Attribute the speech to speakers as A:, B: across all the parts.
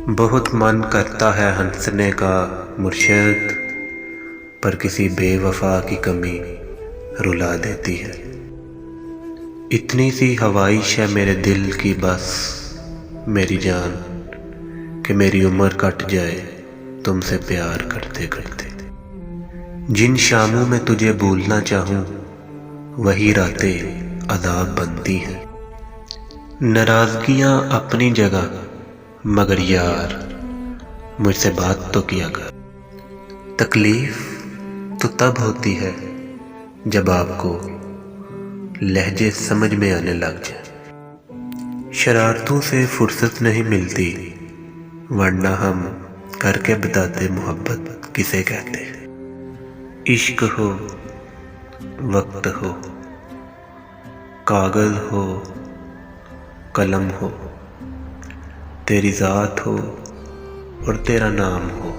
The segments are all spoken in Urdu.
A: بہت من کرتا ہے ہنسنے کا مرشد، پر کسی بے وفا کی کمی رلا دیتی ہے۔ اتنی سی خواہش ہے میرے دل کی بس میری جان، کہ میری عمر کٹ جائے تم سے پیار کرتے کرتے۔ جن شاموں میں تجھے بھولنا چاہوں وہی راتیں عذاب بنتی ہیں۔ ناراضگیاں اپنی جگہ، مگر یار مجھ سے بات تو کیا کر۔ تکلیف تو تب ہوتی ہے جب آپ کو لہجے سمجھ میں آنے لگ جائے۔ شرارتوں سے فرصت نہیں ملتی، ورنہ ہم کر کے بتاتے محبت کسے کہتے ہیں۔ عشق ہو، وقت ہو، کاغذ ہو، قلم ہو، تیری ذات ہو اور تیرا نام ہو،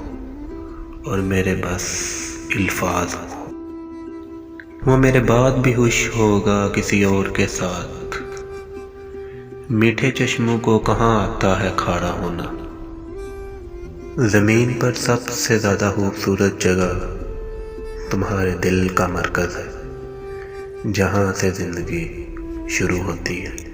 A: اور میرے بس الفاظ ہو، وہ میرے بعد بھی خوش ہوگا کسی اور کے ساتھ۔ میٹھے چشموں کو کہاں آتا ہے کھارا ہونا۔ زمین پر سب سے زیادہ خوبصورت جگہ تمہارے دل کا مرکز ہے، جہاں سے زندگی شروع ہوتی ہے۔